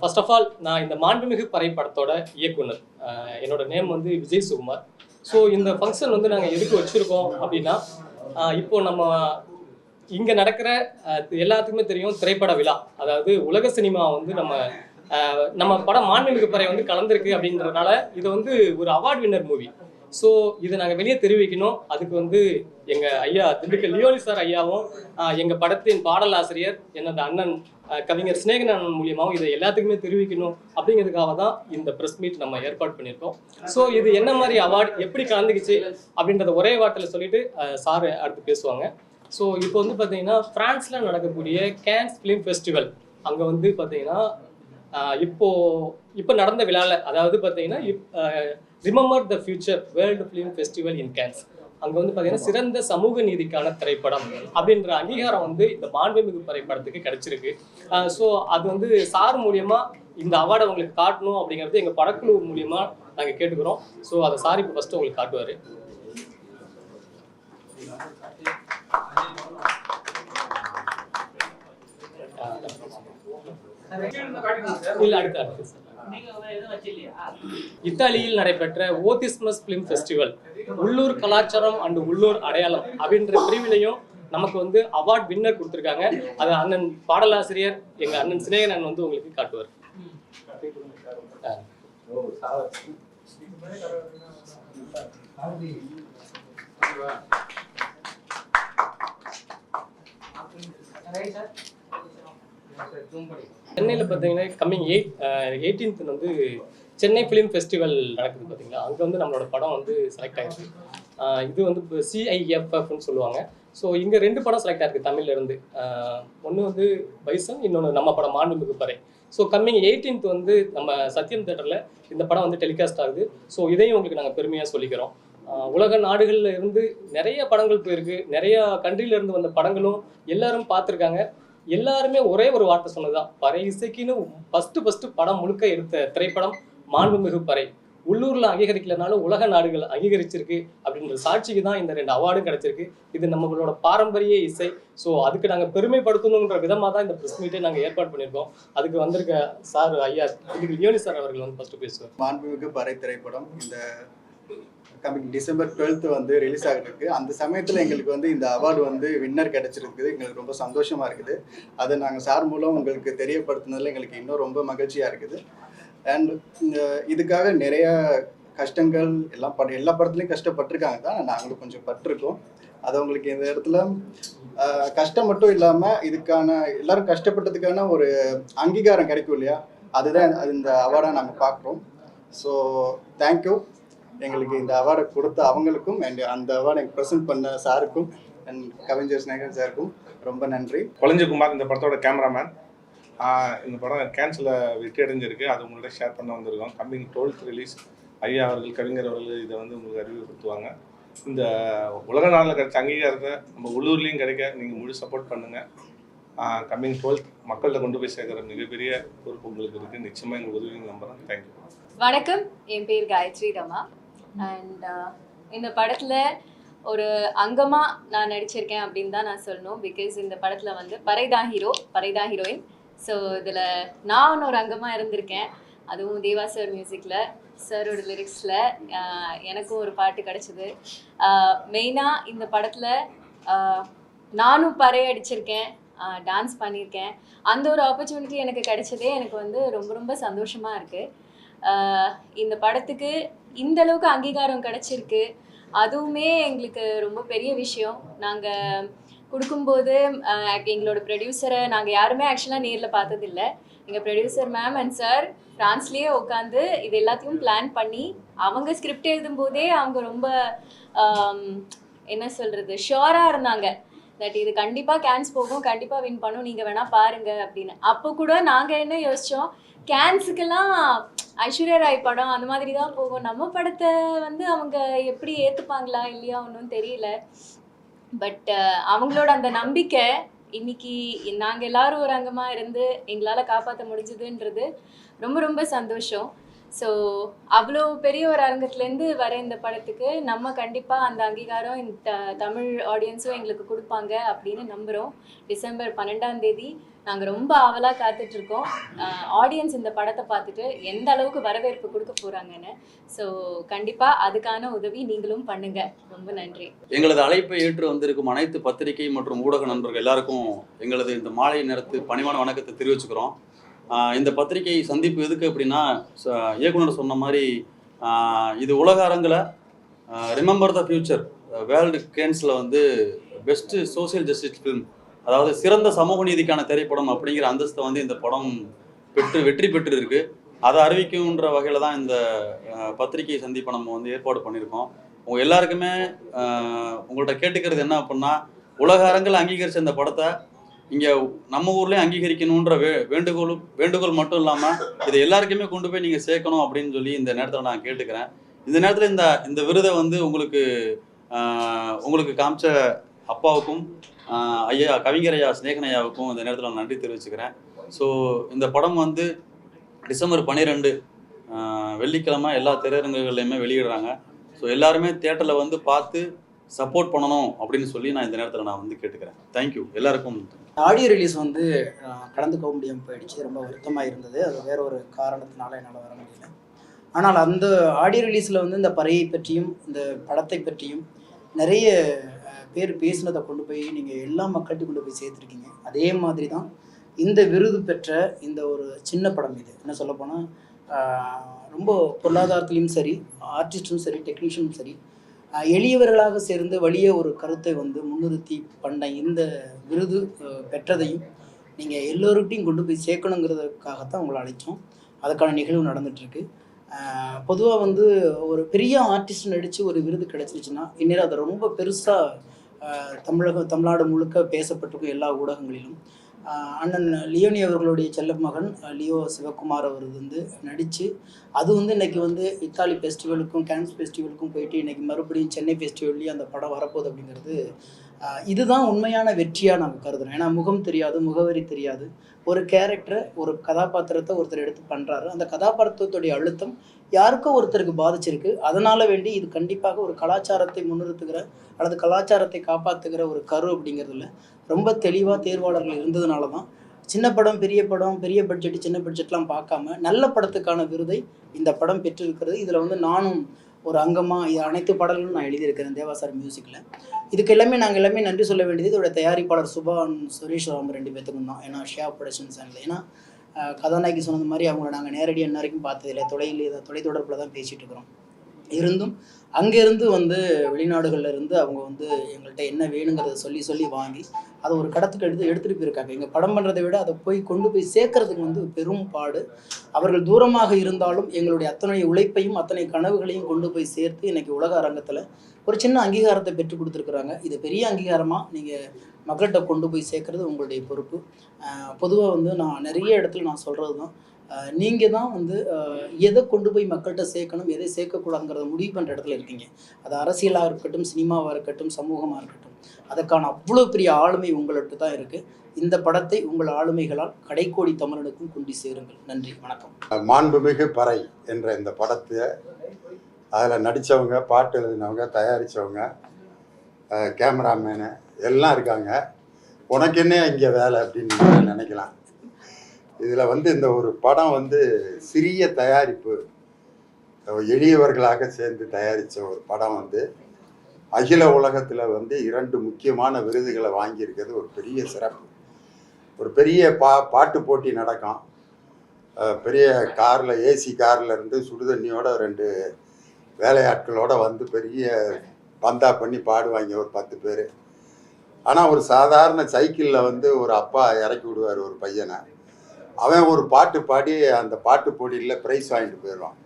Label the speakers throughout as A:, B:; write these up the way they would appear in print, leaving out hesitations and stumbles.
A: First of all நான் இந்த மாண்புமிகு பறை படத்தோட இயக்குனர். என்னோட நேம் வந்து விஜய் சுகுமார். ஸோ இந்த ஃபங்க்ஷன் வந்து நாங்கள் எதுக்கு வச்சுருக்கோம் அப்படின்னா, இப்போ நம்ம இங்கே நடக்கிற எல்லாத்துக்குமே தெரியும் திரைப்பட விழா. அதாவது உலக சினிமா வந்து நம்ம படம் மாண்புமிகு பறை வந்து கலந்துருக்கு அப்படின்றதுனால இது வந்து ஒரு அவார்ட் வின்னர் மூவி. ஸோ இதை நாங்கள் வெளியே தெரிவிக்கணும். அதுக்கு வந்து எங்கள் ஐயா திண்டுக்கல் லியோனி சார் ஐயாவும் எங்கள் படத்தின் பாடல் ஆசிரியர் எனது அண்ணன் கவிஞர் சிநேகன் அண்ணன் மூலியமாகவும் இதை எல்லாத்துக்குமே தெரிவிக்கணும் அப்படிங்கிறதுக்காக தான் இந்த ப்ரெஸ் மீட் நம்ம ஏற்பாடு பண்ணியிருக்கோம். ஸோ இது என்ன மாதிரி அவார்டு எப்படி கலந்துக்குச்சு அப்படின்றத ஒரே வார்த்தையில் சொல்லிட்டு சார் அடுத்து பேசுவாங்க. ஸோ இப்போ வந்து பார்த்தீங்கன்னா ஃப்ரான்ஸில் நடக்கக்கூடிய கேன்ஸ் ஃபிலிம் ஃபெஸ்டிவல் அங்கே வந்து பார்த்தீங்கன்னா இப்போ நடந்த விழாவில், அதாவது பார்த்தீங்கன்னா remember the future world film festival in Cannes, அங்கே வந்து பார்த்தீங்கன்னா சிறந்த சமூக நீதிக்கான திரைப்படம் அப்படின்ற அங்கீகாரம் வந்து இந்த மாண்புமிகு திரைப்படத்துக்கு கிடைச்சிருக்கு. ஸோ அது வந்து சார் மூலியமா இந்த அவார்டை உங்களுக்கு காட்டணும் அப்படிங்கிறது எங்கள் படக்குழு மூலியமா நாங்கள் கேட்டுக்கிறோம். ஸோ அதை சார் இப்போ ஃபர்ஸ்ட் உங்களுக்கு காட்டுவார். இத்தாலியில் நடைபெற்ற ஓதிஸ்மஸ் பிலிம் ஃபெஸ்டிவல் உள்ளூர் கலாச்சாரம் அண்ட் உள்ளூர் அடையாளம் அப்படின்ற பிரிவிலையும் நமக்கு வந்து அவார்ட் வின்னர் கொடுத்துருக்காங்க. அது அண்ணன் பாடலாசிரியர் எங்க அண்ணன் சிநேகன் அண்ணன் வந்து உங்களுக்கு காட்டுவார். சென்னையில் பார்த்தீங்கன்னா கம்மிங் 18th வந்து சென்னை ஃபிலிம் ஃபெஸ்டிவல் நடக்குது பார்த்தீங்களா, அங்கே வந்து நம்மளோட படம் வந்து செலக்ட் ஆகிருக்கு. இது வந்து CIFFன்னு சொல்லுவாங்க. ஸோ இங்கே 2 படம் செலக்ட் ஆகிருக்கு தமிழ்லேருந்து. ஒன்று வந்து பைசன், இன்னொன்று நம்ம படம் மாண்புமிகு பறை. ஸோ கம்மிங் 18th வந்து நம்ம சத்யம் தேட்டரில் இந்த படம் வந்து டெலிகாஸ்ட் ஆகுது. ஸோ இதையும் உங்களுக்கு நாங்கள் பெருமையாக சொல்லிக்கிறோம். உலக நாடுகளில் இருந்து நிறைய படங்கள் போயிருக்கு, நிறைய கண்ட்ரியிலேருந்து வந்த படங்களும் எல்லாரும் பார்த்துருக்காங்க. எல்லாருமே ஒரே ஒரு வார்த்தை சொன்னதுதான், பறை இசைக்குன்னு ஃபர்ஸ்ட் படம் முழுக்க எடுத்த திரைப்படம் மாண்புமிகு பறை. உள்ளூர்ல அங்கீகரிக்கலனாலும் உலக நாடுகள் அங்கீகரிச்சிருக்கு அப்படின்ற சாட்சிக்கு தான் இந்த 2 அவார்டும் கிடைச்சிருக்கு. இது நம்மளோட பாரம்பரிய இசை. ஸோ அதுக்கு நாங்கள் பெருமைப்படுத்தணுன்ற விதமாக தான் இந்த ப்ரெஸ் மீட்டை நாங்கள் ஏற்பாடு பண்ணியிருக்கோம். அதுக்கு வந்திருக்க சார் ஐயா லியோனி சார் அவர்கள் வந்து ஃபர்ஸ்ட் பேசுவார்.
B: மாண்புமிகு பறை திரைப்படம் இந்த கமிங் December 12th வந்து ரிலீஸ் ஆகிருக்கு. அந்த சமயத்தில் எங்களுக்கு வந்து இந்த அவார்டு வந்து வின்னர் கிடைச்சிருக்குது. எங்களுக்கு ரொம்ப சந்தோஷமாக இருக்குது. அதை நாங்கள் சார் மூலம் உங்களுக்கு தெரியப்படுத்துனதில் எங்களுக்கு இன்னும் ரொம்ப மகிழ்ச்சியாக இருக்குது. அண்ட் இதுக்காக நிறைய கஷ்டங்கள் எல்லா படத்துலையும் கஷ்டப்பட்டிருக்காங்க தான், நாங்களும் கொஞ்சம் பட்டிருக்கோம். அது உங்களுக்கு இந்த இடத்துல கஷ்டம் மட்டும் இல்லாமல் இதுக்கான எல்லாரும் கஷ்டப்பட்டதுக்கான ஒரு அங்கீகாரம் கிடைக்கும் இல்லையா, அதுதான் இந்த அவார்டாக நாங்கள் பார்க்குறோம். So thank you. எங்களுக்கு இந்த அவார்டை கொடுத்த அவங்களுக்கும் அண்ட் அந்த அவார்டை எனக்கு ப்ரெசென்ட் பண்ண சாருக்கும் அண்ட் கவிஞர் சிநேகன் சாருக்கும் ரொம்ப நன்றி.
C: கொளஞ்சிக்குமார் இந்த படத்தோட கேமராமேன். இந்த படம் கேன்ஸில் வெற்றி அடைஞ்சிருக்கு. அது உங்கள்கிட்ட ஷேர் பண்ண வந்திருக்கோம். Coming 12th release. ஐயா அவர்கள் கவிஞர் அவர்கள் இதை வந்து உங்களுக்கு அறிவுறுத்துவாங்க. இந்த உலக நாளில் கிடைச்ச அங்கீகாரத்தை நம்ம உள்ளூர்லேயும் கிடைக்க நீங்கள் முழு சப்போர்ட் பண்ணுங்கள். கம்மிங் 12th மக்கள்கிட்ட கொண்டு போய் சேர்க்குற மிகப்பெரிய பொறுப்பு உங்களுக்கு இருக்குது. நிச்சயமாக எங்கள் உதவியும் நம்புகிறேன். தேங்க்யூ.
D: வணக்கம், என் பேர் காயத்ரி ரமா. அண்ட் இந்த படத்தில் ஒரு அங்கமாக நான் நடிச்சிருக்கேன் அப்படின்னு தான் நான் சொல்லணும். பிகாஸ் இந்த படத்தில் வந்து பறைதான் ஹீரோயின். ஸோ இதில் நான் ஒரு அங்கமாக இருந்திருக்கேன். அதுவும் தேவா சார் மியூசிக்கில், சாரோட லிரிக்ஸில் எனக்கும் ஒரு பாட்டு கிடச்சிது. மெயினாக இந்த படத்தில் நானும் பறை அடிச்சிருக்கேன், டான்ஸ் பண்ணியிருக்கேன். அந்த ஒரு ஆப்பர்ச்சுனிட்டி எனக்கு கிடைச்சதே எனக்கு வந்து ரொம்ப ரொம்ப சந்தோஷமாக இருக்குது. இந்த படத்துக்கு இந்த அளவுக்கு அங்கீகாரம் கிடைச்சிருக்கு, அதுவுமே எங்களுக்கு ரொம்ப பெரிய விஷயம். நாங்கள் கொடுக்கும்போது எங்களோட ப்ரொடியூசரை நாங்கள் யாருமே ஆக்சுவலாக நேரில் பார்த்ததில்லை. எங்கள் ப்ரொடியூசர் மேம் அண்ட் சார் ஃப்ரான்ஸ்லேயே உட்காந்து இது எல்லாத்தையும் பிளான் பண்ணி அவங்க ஸ்கிரிப்ட் எழுதும்போதே அவங்க ரொம்ப என்ன சொல்கிறது ஷுவராக இருந்தாங்க தட் இது கண்டிப்பாக கேன்ஸ் போகும், கண்டிப்பாக வின் பண்ணும், நீங்கள் வேணால் பாருங்கள் அப்படின்னு. அப்போ கூட நாங்கள் என்ன யோசித்தோம், கேன்ஸுக்கெல்லாம் ஐஸ்வர்யா ராய் படம் அந்த மாதிரி தான் போகும், நம்ம படத்தை வந்து அவங்க எப்படி ஏற்றுப்பாங்களா இல்லையா ஒன்றும் தெரியல. பட் அவங்களோட அந்த நம்பிக்கை இன்னைக்கு நாங்கள் எல்லாரும் ஒரு அங்கமாக இருந்து எங்களால் காப்பாற்ற முடிஞ்சுதுன்றது ரொம்ப ரொம்ப சந்தோஷம். ஸோ அவ்வளோ பெரிய ஒரு அரங்கத்துலேருந்து வர இந்த படத்துக்கு நம்ம கண்டிப்பாக அந்த அங்கீகாரம் இந்த தமிழ் ஆடியன்ஸும் எங்களுக்கு கொடுப்பாங்க அப்படின்னு நம்புகிறோம். டிசம்பர் 12 நாங்கள் ரொம்ப ஆவலாக காத்துட்ருக்கோம் ஆடியன்ஸ் இந்த படத்தை பார்த்துட்டு எந்த அளவுக்கு வரவேற்பு கொடுக்க போகிறாங்கன்னு. ஸோ கண்டிப்பாக அதுக்கான உதவி நீங்களும் பண்ணுங்கள். ரொம்ப நன்றி.
E: எங்களது அழைப்பை ஏற்று வந்திருக்கும் அனைத்து பத்திரிகை மற்றும் ஊடக நண்பர்கள் எல்லாருக்கும் எங்களது இந்த மாலை நேரத்து பணிவான வணக்கத்தை தெரிவிச்சுக்கிறோம். இந்த பத்திரிகை சந்திப்பு எதுக்கு அப்படின்னா, இயக்குனர் சொன்ன மாதிரி இது உலக அரங்கில் ரிமெம்பர் த ஃபியூச்சர் வேர்ல்டு கேன்ஸில் வந்து பெஸ்ட்டு சோசியல் ஜஸ்டிஸ் ஃபிலிம், அதாவது சிறந்த சமூக நீதிக்கான திரைப்படம் அப்படிங்கிற அந்தஸ்தை வந்து இந்த படம் வெற்றி பெற்று இருக்கு. அதை அறிவிக்கும்ன்ற வகையில் தான் இந்த பத்திரிகை சந்திப்பை நம்ம வந்து ஏற்பாடு பண்ணியிருக்கோம். உங்கள் எல்லாருக்குமே உங்கள்கிட்ட கேட்டுக்கிறது என்ன அப்படின்னா, உலக அரங்கில் அங்கீகரித்த இந்த படத்தை இங்கே நம்ம ஊர்லேயும் அங்கீகரிக்கணுன்ற வேண்டுகோள் மட்டும் இல்லாமல் இதை எல்லாருக்குமே கொண்டு போய் நீங்கள் சேர்க்கணும் அப்படின்னு சொல்லி இந்த நேரத்தில் நான் கேட்டுக்கிறேன். இந்த நேரத்தில் இந்த விருதை வந்து உங்களுக்கு காமிச்ச அப்பாவுக்கும் கவிஞர் ஐயா ஸ்நேகன் ஐயாவுக்கும் இந்த நேரத்தில் நான் நன்றி தெரிவிச்சுக்கிறேன். ஸோ இந்த படம் வந்து டிசம்பர் 12 வெள்ளிக்கிழமை எல்லா திரையரங்குகள்லையுமே வெளியிடுறாங்க. ஸோ எல்லாருமே தியேட்டரில் வந்து பார்த்து சப்போர்ட் பண்ணணும் அப்படின்னு சொல்லி நான் இந்த நேரத்தில் நான் வந்து கேட்டுக்கிறேன். தேங்க்யூ எல்லாருக்கும்.
F: ஆடியோ ரிலீஸ் வந்து கலந்துக்க முடியாமல் போயிடுச்சு. ரொம்ப வருத்தமாக இருந்தது. அது வேற ஒரு காரணத்தினால என்னால் வர முடியல. ஆனால் அந்த ஆடியோ ரிலீஸில் வந்து இந்த பறையை பற்றியும் இந்த படத்தை பற்றியும் நிறைய பேர் பேசினதை கொண்டு போய் நீங்கள் எல்லா மக்கள்கிட்ட கொண்டு போய் சேர்த்துருக்கீங்க. அதே மாதிரி தான் இந்த விருது பெற்ற இந்த ஒரு சின்ன படம் இது என்ன சொல்லப்போனால் ரொம்ப பொருளாதாரத்துலேயும் சரி, ஆர்டிஸ்டும் சரி, டெக்னீஷியனும் சரி, எளியவர்களாக சேர்ந்து வலிய ஒரு கருத்தை வந்து முன்னிறுத்தி பண்ண இந்த விருது பெற்றதையும் நீங்கள் எல்லோருக்கிட்டையும் கொண்டு போய் சேர்க்கணுங்கிறதுக்காகத்தான் உங்களை அழைச்சோம். அதுக்கான நிகழ்வு நடந்துகிட்ருக்கு. பொதுவாக வந்து ஒரு பெரிய ஆர்டிஸ்ட் நடித்து ஒரு விருது கிடச்சிருச்சுன்னா இந்நேரம் அதை ரொம்ப பெருசாக தமிழ்நாடு முழுக்க பேசப்பட்டிருக்கும் எல்லா ஊடகங்களிலும். அண்ணன் லியோனி அவர்களுடைய செல்ல மகன் லியோ சிவகுமார் அவர் வந்து நடித்து அது வந்து இன்றைக்கி வந்து இத்தாலி ஃபெஸ்டிவலுக்கும் கேன்ஸ் ஃபெஸ்டிவலுக்கும் போயிட்டு இன்றைக்கி மறுபடியும் சென்னை ஃபெஸ்டிவல்லையும் அந்த படம் வரப்போகுது அப்படிங்கிறது இதுதான் உண்மையான வெற்றியாக நாங்கள் கருதுகிறோம். ஏன்னா முகம் தெரியாது, முகவரி தெரியாது. ஒரு கேரக்டரை, ஒரு கதாபாத்திரத்தை ஒருத்தர் எடுத்து பண்ணுறாரு. அந்த கதாபாத்திரத்துடைய அழுத்தம் யாருக்கோ ஒருத்தருக்கு பாதிச்சிருக்கு. அதனால் வேண்டி இது கண்டிப்பாக ஒரு கலாச்சாரத்தை முன்னிறுத்துகிற அல்லது கலாச்சாரத்தை காப்பாற்றுகிற ஒரு கரு அப்படிங்கிறதுல ரொம்ப தெளிவாக தேர்வாளர்கள் இருந்ததுனால தான் சின்ன படம், பெரிய பட்ஜெட்டு, சின்ன பட்ஜெட்லாம் பார்க்காம நல்ல படத்துக்கான விருதை இந்த படம் பெற்றிருக்கிறது. இதில் வந்து நானும் ஒரு அங்கமாக இது அனைத்து பாடல்களும் நான் எழுதியிருக்கிறேன் தேவாசார் மியூசிக்கில். இதுக்கு நாங்கள் எல்லாமே நன்றி சொல்ல வேண்டியது இதோட தயாரிப்பாளர் சுபா சுரேஷ் ராம் 2 பேத்துக்கும் தான். ஏன்னா ஷியா ப்ரொடக்ஷன்ஸ் சேனல், ஏன்னா கதாநாயகி சொன்னது மாதிரி அவங்கள நாங்கள் நேரடியாக இன்ன வரைக்கும் பார்த்ததில்லை. தொலைத்தொடர்பில் தான் பேசிகிட்டு இருக்கிறோம். இருந்தும் அங்கேருந்து வந்து வெளிநாடுகளில் இருந்து அவங்க வந்து எங்கள்கிட்ட என்ன வேணுங்கிறத சொல்லி வாங்கி அதை ஒரு கடத்துக்கு எடுத்துகிட்டு போயிருக்காங்க. எங்கள் படம் பண்ணுறதை விட அதை கொண்டு போய் சேர்க்கறதுக்கு வந்து பெரும் பாடு. அவர்கள் தூரமாக இருந்தாலும் எங்களுடைய அத்தனை உழைப்பையும் அத்தனை கனவுகளையும் கொண்டு போய் சேர்த்து இன்றைக்கி உலக அரங்கத்தில் ஒரு சின்ன அங்கீகாரத்தை பெற்றுக் கொடுத்துருக்குறாங்க. இது பெரிய அங்கீகாரமாக நீங்கள் மக்கள்கிட்ட கொண்டு போய் சேர்க்குறது உங்களுடைய பொறுப்பு. பொதுவாக வந்து நான் நிறைய இடத்துல நான் சொல்கிறது தான், நீங்கள் தான் வந்து எதை கொண்டு போய் மக்கள்கிட்ட சேர்க்கணும், எதை சேர்க்கக்கூடாதுங்கிறத முடிவு பண்ணுற இடத்துல இருக்கீங்க. அது அரசியலாக இருக்கட்டும், சினிமாவாக இருக்கட்டும், சமூகமாக இருக்கட்டும், அதுக்கான அவ்வளோ பெரிய ஆளுமை உங்கள்கிட்ட தான் இருக்குது. இந்த படத்தை உங்கள் ஆளுமைகளால் கடைக்கோடி தமிழனுக்கும் கொண்டு சேருங்கள். நன்றி, வணக்கம்.
G: மாண்புமிகு பறை என்ற இந்த படத்தை அதில் நடித்தவங்க, பாட்டு எழுதினவங்க, தயாரித்தவங்க, கேமராமேனு எல்லாம் இருக்காங்க. உனக்கு என்ன இங்கே வேலை அப்படின்னு நினைக்கலாம். இதில் வந்து இந்த ஒரு படம் வந்து சிறிய தயாரிப்பு, எளியவர்களாக சேர்ந்து தயாரித்த ஒரு படம் வந்து அகில உலகத்தில் வந்து 2 முக்கியமான விருதுகளை வாங்கியிருக்கிறது ஒரு பெரிய சிறப்பு. ஒரு பெரிய பாட்டு போட்டி நடக்கும். பெரிய காரில், ஏசி காரில் இருந்து சுடுதண்ணியோட 2 வேலையாட்களோடு வந்து பெரிய பந்தா பண்ணி பாடுவாங்க ஒரு 10 பேர். ஆனால் ஒரு சாதாரண சைக்கிளில் வந்து ஒரு அப்பா இறக்கி விடுவார் ஒரு பையனை. அவன் ஒரு பாட்டு பாடி அந்த பாட்டு போட்டியில் ப்ரைஸ் வாங்கிட்டு போயிடுவான்.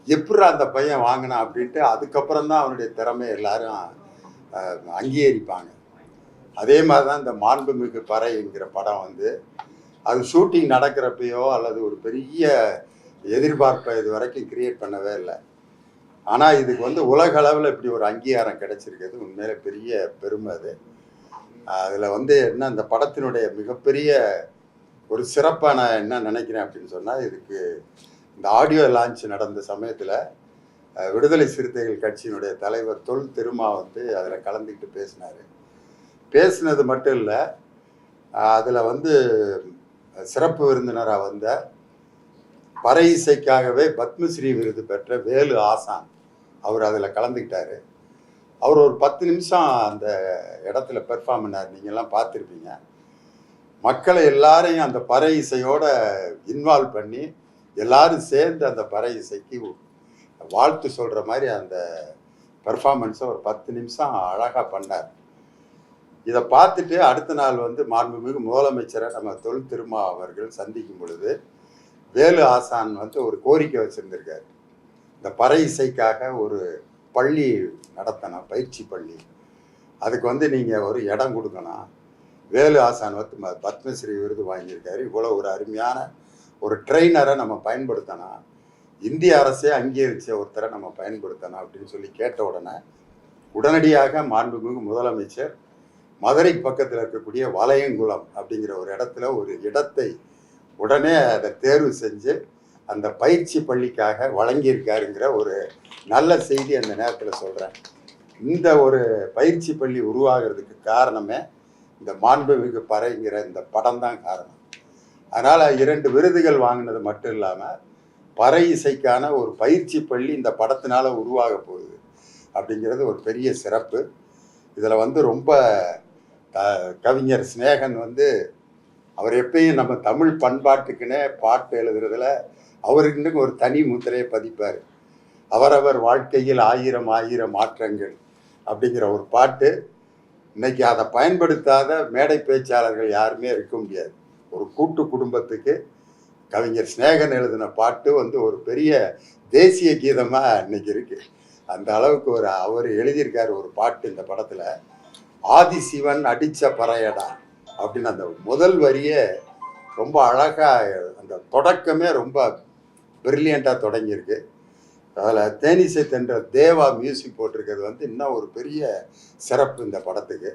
G: எப்படி அந்த பையன் வாங்கினான் அப்படின்ட்டு அதுக்கப்புறம் தான் அவனுடைய திறமை எல்லாரும் அங்கீகரிப்பாங்க. அதே மாதிரி தான் இந்த மாண்புமிகு பறைங்கிற படம் வந்து அது ஷூட்டிங் நடக்கிறப்பையோ அல்லது ஒரு பெரிய எதிர்பார்ப்பை இது வரைக்கும் கிரியேட் பண்ணவே இல்லை. ஆனால் இதுக்கு வந்து உலக அளவில் இப்படி ஒரு அங்கீகாரம் கிடைச்சிருக்கிறது உண்மையிலே பெரிய பெருமை. அது அதில் வந்து என்ன, அந்த படத்தினுடைய மிகப்பெரிய ஒரு சிறப்பாக நான் என்ன நினைக்கிறேன் அப்படின்னு சொன்னால், இதுக்கு இந்த ஆடியோ லான்ச் நடந்த சமயத்தில் விடுதலை சிறுத்தைகள் கட்சியினுடைய தலைவர் தொல் திருமா வந்து அதில் கலந்துக்கிட்டு பேசினார். பேசினது மட்டும் இல்லை, அதில் வந்து சிறப்பு விருந்தினராக வந்த பறை இசைக்காகவே பத்மஸ்ரீ விருது பெற்ற வேலு ஆசான் அவர் அதில் கலந்துக்கிட்டார். அவர் ஒரு 10 நிமிஷம் அந்த இடத்துல பெர்ஃபார்ம் பண்ணார். நீங்கள்லாம் பார்த்துருப்பீங்க. மக்களை எல்லாரையும் அந்த பறை இசையோட இன்வால்வ் பண்ணி எல்லாரும் சேர்ந்து அந்த பறை இசைக்கு வாழ்த்து சொல்கிற மாதிரி அந்த பெர்ஃபார்மன்ஸை ஒரு 10 நிமிஷம் அழகாக பண்ணார். இதை பார்த்துட்டு அடுத்த நாள் வந்து மாண்புமிகு முதலமைச்சரை நம்ம தொல் திருமா அவர்கள் சந்திக்கும் பொழுது வேலு ஆசான் வந்து ஒரு கோரிக்கை வச்சுருந்துருக்காரு. இந்த பறை இசைக்காக ஒரு பள்ளி நடத்தணும், பயிற்சி பள்ளி. அதுக்கு வந்து நீங்கள் ஒரு இடம் கொடுக்கணும். வேலு ஆசான் வந்து பத்மஸ்ரீ விருது வாங்கியிருக்காரு. இவ்வளோ ஒரு அருமையான ஒரு ட்ரெயினரை நம்ம பயன்படுத்தணும், இந்திய அரசே அங்கீகரித்த ஒருத்தரை நம்ம பயன்படுத்தணும் அப்படின்னு சொல்லி கேட்ட உடனே உடனடியாக மாண்புமிகு முதலமைச்சர் மதுரை பக்கத்தில் இருக்கக்கூடிய வளையங்குளம் அப்படிங்கிற ஒரு இடத்துல ஒரு இடத்தை உடனே அதை தேர்வு செஞ்சு அந்த பயிற்சி பள்ளிக்காக வழங்கியிருக்காருங்கிற ஒரு நல்ல செய்தி அந்த நேரத்தில் சொல்கிறேன். இந்த ஒரு பயிற்சி பள்ளி உருவாகிறதுக்கு காரணமே இந்த மாண்புமிகு பறைங்கிற இந்த படம் தான் காரணம். அதனால் 2 விருதுகள் வாங்கினது மட்டும் இல்லாமல் பறை இசைக்கான ஒரு பயிற்சி பள்ளி இந்த படத்தினால உருவாக போகுது அப்படிங்கிறது ஒரு பெரிய சிறப்பு. இதில் வந்து ரொம்ப கவிஞர் சிநேகன் வந்து அவர் எப்பயும் நம்ம தமிழ் பண்பாட்டுக்குன்னே பாட்டு எழுதுறதுல அவருக்குன்னு ஒரு தனி முத்திரையை பதிப்பார். அவரவர் வாழ்க்கையில் 1000 மாற்றங்கள் அப்படிங்கிற ஒரு பாட்டு. இன்னைக்கு அதை பயன்படுத்தாத மேடை பேச்சாளர்கள் யாருமே இருக்க முடியாது. ஒரு கூட்டு குடும்பத்துக்கு கவிஞர் சிநேகன் எழுதின பாட்டு வந்து ஒரு பெரிய தேசிய கீதமாக இன்னைக்கு இருக்கு. அந்த அளவுக்கு அவர் எழுதியிருக்காரு ஒரு பாட்டு இந்த படத்தில். ஆதிசிவன் அடித்த பறையடா அப்படின்னு அந்த முதல் வரியே ரொம்ப அழகாக, அந்த தொடக்கமே ரொம்ப பிரில்லியண்ட்டாக தொடங்கியிருக்கு. அதில் தேனிசை தென்ற தேவா மியூசிக் போட்டிருக்கிறது வந்து இன்னும் ஒரு பெரிய சிறப்பு இந்த படத்துக்கு.